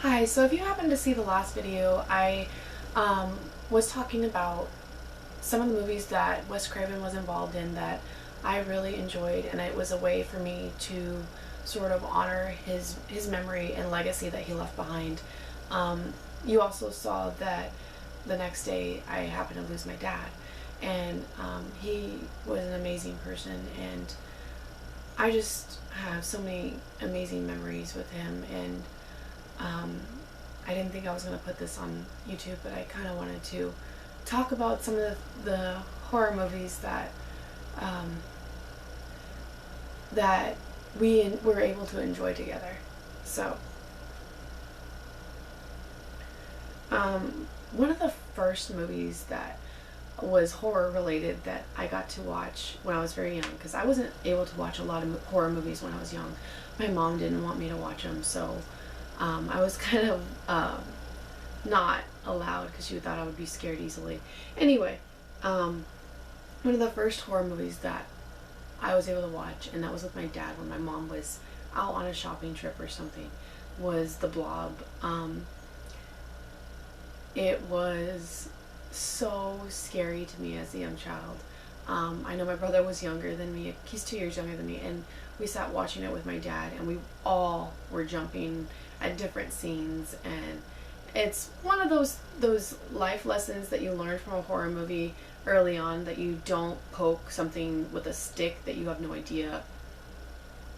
Hi, so if you happen to see the last video, I was talking about some of the movies that Wes Craven was involved in that I really enjoyed, and it was a way for me to sort of honor his memory and legacy that he left behind. You also saw that the next day I happened to lose my dad, and he was an amazing person, and I just have so many amazing memories with him, and um, I didn't think I was going to put this on YouTube, but I kind of wanted to talk about some of the horror movies um, that we were able to enjoy together. So, one of the first movies that was horror related that I got to watch when I was very young, because I wasn't able to watch a lot of horror movies when I was young. My mom didn't want me to watch them, so I was kind of not allowed because she thought I would be scared easily. Anyway, one of the first horror movies that I was able to watch, and that was with my dad when my mom was out on a shopping trip or something, was The Blob. It was so scary to me as a young child. I know my brother was younger than me. He's 2 years younger than me, and we sat watching it with my dad, and we all were jumping at different scenes. And it's one of those life lessons that you learn from a horror movie early on, that you don't poke something with a stick that you have no idea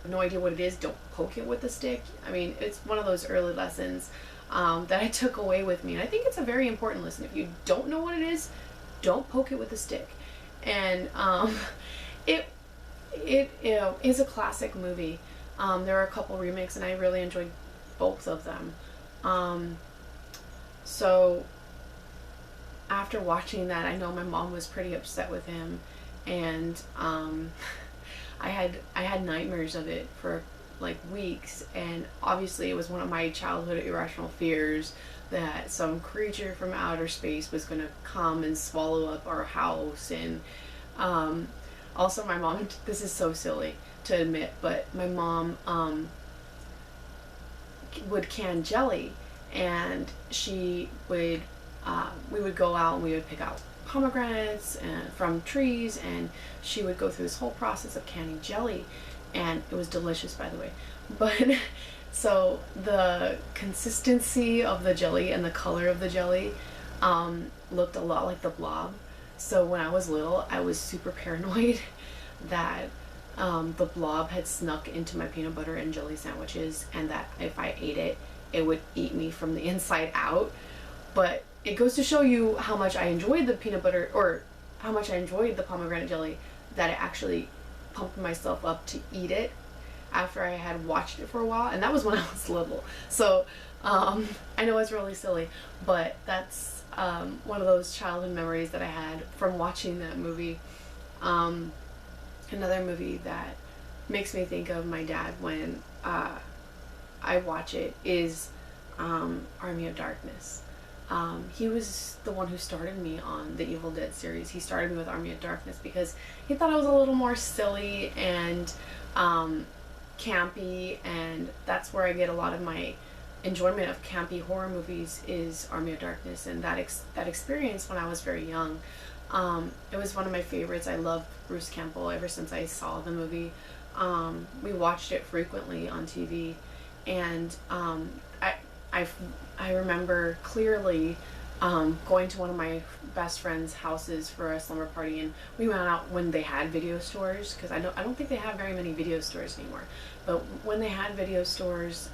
what it is. Don't poke it with a stick. I mean, it's one of those early lessons that I took away with me, and I think it's a very important lesson. If you don't know what it is, don't poke it with a stick. And it is a classic movie. There are a couple remakes, and I really enjoyed both of them. So after watching that, I know my mom was pretty upset with him, and I had nightmares of it for like weeks, and obviously it was one of my childhood irrational fears that some creature from outer space was going to come and swallow up our house. And also my mom, this is so silly to admit, but my mom would can jelly, and she would we would go out and we would pick out pomegranates and from trees, and she would go through this whole process of canning jelly, and it was delicious, by the way. But so the consistency of the jelly and the color of the jelly looked a lot like the Blob. So when I was little, I was super paranoid that the Blob had snuck into my peanut butter and jelly sandwiches, and that if I ate it, it would eat me from the inside out. But it goes to show you how much I enjoyed the peanut butter, or how much I enjoyed the pomegranate jelly, that I actually pumped myself up to eat it after I had watched it for a while, and that was when I was little. So I know it's really silly, but that's one of those childhood memories that I had from watching that movie. Another movie that makes me think of my dad when I watch it is Army of Darkness. He was the one who started me on the Evil Dead series. He started me with Army of Darkness because he thought I was a little more silly and campy, and that's where I get a lot of my enjoyment of campy horror movies, is Army of Darkness, and that experience when I was very young. It was one of my favorites. I love Bruce Campbell ever since I saw the movie. We watched it frequently on TV, and I remember clearly going to one of my best friend's houses for a slumber party, and we went out when they had video stores, because I don't think they have very many video stores anymore. But when they had video stores,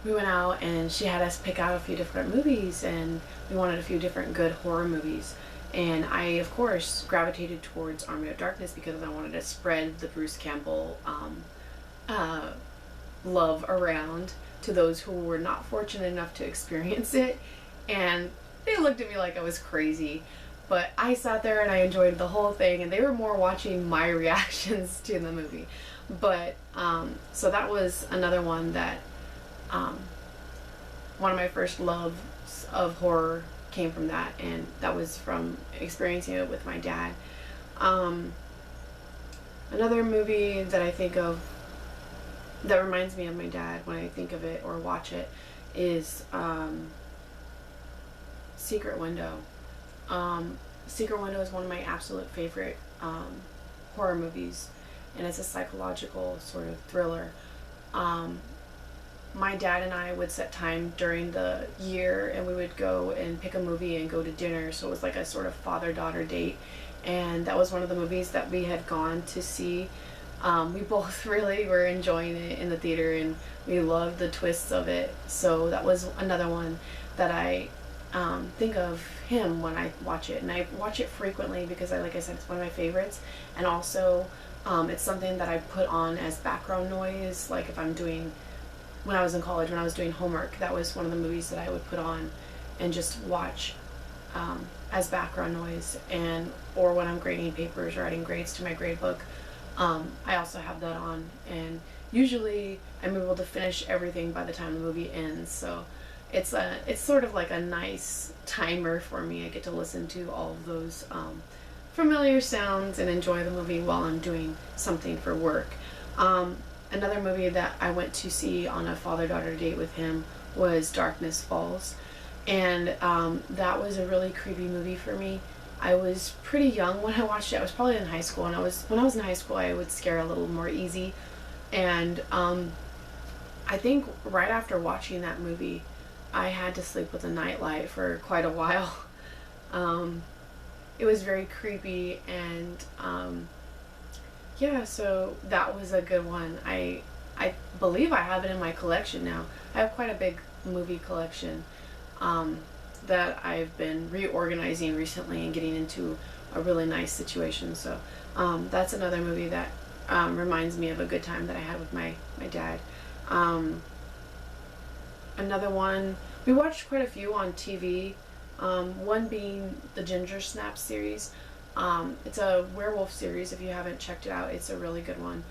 we went out and she had us pick out a few different movies, and we wanted a few different good horror movies. And I, of course, gravitated towards Army of Darkness because I wanted to spread the Bruce Campbell love around to those who were not fortunate enough to experience it. And they looked at me like I was crazy, but I sat there and I enjoyed the whole thing, and they were more watching my reactions to the movie. But so that was another one that one of my first loves of horror came from that, and that was from experiencing it with my dad. Another movie that I think of that reminds me of my dad when I think of it or watch it is Secret Window. Secret Window is one of my absolute favorite horror movies, and it's a psychological sort of thriller. My dad and I would set time during the year, and we would go and pick a movie and go to dinner, so it was like a sort of father-daughter date, and that was one of the movies that we had gone to see. We both really were enjoying it in the theater, and we loved the twists of it, so that was another one that I think of him when I watch it, and I watch it frequently because like I said, it's one of my favorites, and also it's something that I put on as background noise, like if I'm doing, when I was in college, when I was doing homework, that was one of the movies that I would put on and just watch as background noise, and or when I'm grading papers or writing grades to my grade book, I also have that on, and usually I'm able to finish everything by the time the movie ends, so it's sort of like a nice timer for me. I get to listen to all of those familiar sounds and enjoy the movie while I'm doing something for work. Another movie that I went to see on a father-daughter date with him was Darkness Falls, and that was a really creepy movie for me. I was pretty young when I watched it. I was probably in high school, and when I was in high school, I would scare a little more easy, and I think right after watching that movie, I had to sleep with a nightlight for quite a while. It was very creepy, and yeah, so that was a good one. I believe I have it in my collection now. I have quite a big movie collection that I've been reorganizing recently and getting into a really nice situation. So that's another movie that reminds me of a good time that I had with my dad. Another one, we watched quite a few on TV, one being the Ginger Snaps series. It's a werewolf series. If you haven't checked it out, it's a really good one.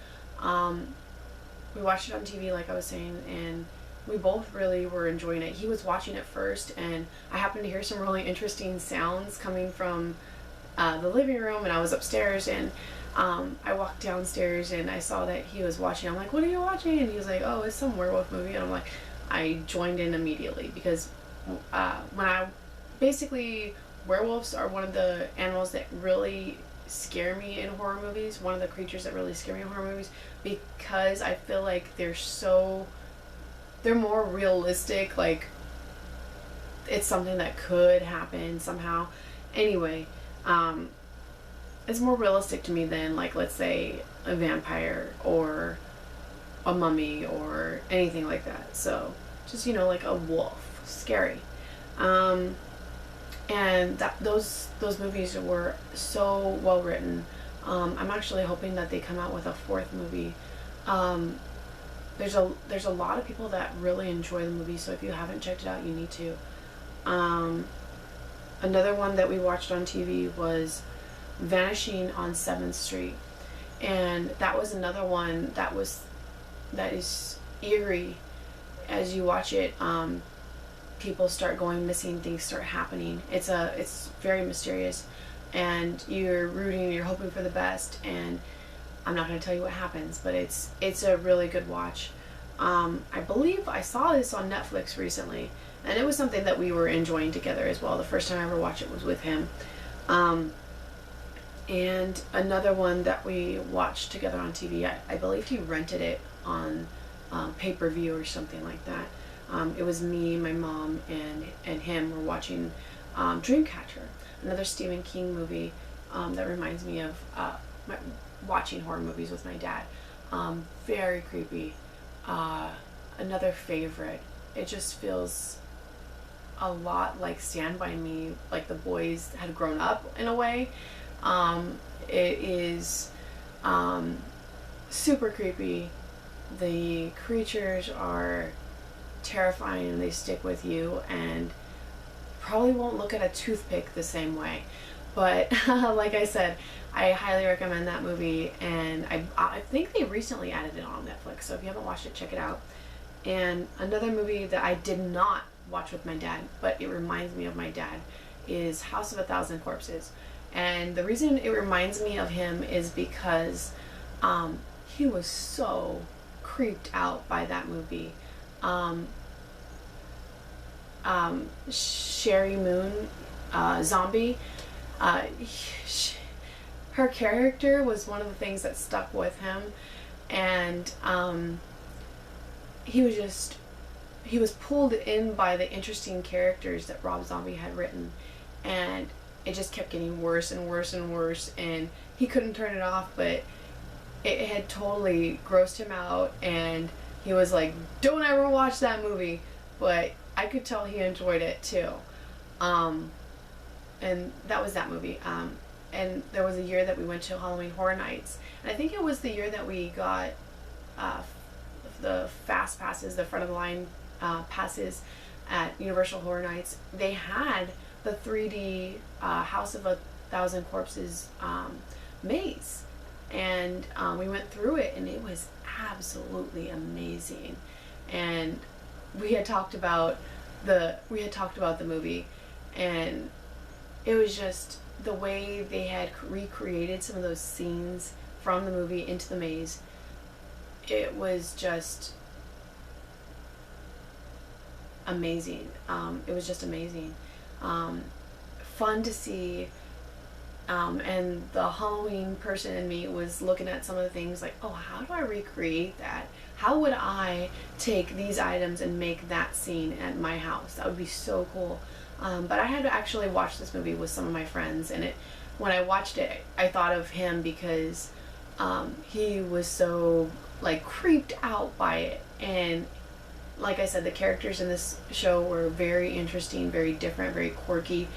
We watched it on TV, like I was saying, and we both really were enjoying it. He was watching it first, and I happened to hear some really interesting sounds coming from the living room, and I was upstairs, and I walked downstairs, and I saw that he was watching. I'm like, "What are you watching?" And he was like, "Oh, it's some werewolf movie," and I'm like, I joined in immediately because basically werewolves are one of the animals that really scare me in horror movies, one of the creatures that really scare me in horror movies, because I feel like they're more realistic, like it's something that could happen somehow. Anyway, it's more realistic to me than, like, let's say a vampire or a mummy or anything like that. So just, like a wolf, scary. And those movies were so well written. I'm actually hoping that they come out with a fourth movie. There's a lot of people that really enjoy the movie, so if you haven't checked it out, you need to. Another one that we watched on TV was Vanishing on 7th Street, and that was another one that is eerie. As you watch it, people start going missing, things start happening. It's very mysterious, and you're rooting, you're hoping for the best, and I'm not going to tell you what happens, but it's a really good watch. I believe I saw this on Netflix recently, and it was something that we were enjoying together as well. The first time I ever watched it was with him. And another one that we watched together on TV, I believe he rented it on pay-per-view or something like that. It was me, my mom, and him were watching Dreamcatcher, another Stephen King movie that reminds me of watching horror movies with my dad. Very creepy. Another favorite. It just feels a lot like Stand By Me, like the boys had grown up in a way. It is super creepy. The creatures are terrifying, and they stick with you, and probably won't look at a toothpick the same way. But like I said, I highly recommend that movie, and I think they recently added it on Netflix, so if you haven't watched it, check it out. And another movie that I did not watch with my dad, but it reminds me of my dad, is House of a Thousand Corpses. And the reason it reminds me of him is because he was so creeped out by that movie. Sherry Moon, Zombie, her character was one of the things that stuck with him, and he was pulled in by the interesting characters that Rob Zombie had written, and it just kept getting worse and worse and worse, and he couldn't turn it off, but it had totally grossed him out, and he was like, don't ever watch that movie. But I could tell he enjoyed it too. And that was that movie. And there was a year that we went to Halloween Horror Nights, and I think it was the year that we got the fast passes, the front of the line passes at Universal Horror Nights. They had the 3D House of a Thousand Corpses maze, and we went through it, and it was absolutely amazing. And we had talked about the movie, and it was just the way they had recreated some of those scenes from the movie into the maze. It was just amazing. It was just amazing. Fun to see. And the Halloween person in me was looking at some of the things like, oh, how do I recreate that? How would I take these items and make that scene at my house? That would be so cool. But I had to actually watch this movie with some of my friends, and when I watched it, I thought of him because he was so like creeped out by it. And like I said, the characters in this show were very interesting, very different, very quirky,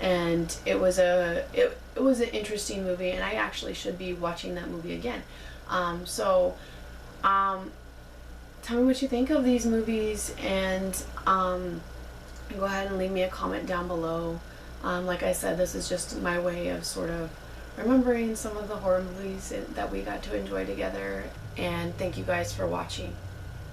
and it was an interesting movie, and I actually should be watching that movie again. Tell me what you think of these movies, and go ahead and leave me a comment down below. Like I said, this is just my way of sort of remembering some of the horror movies that we got to enjoy together, and thank you guys for watching.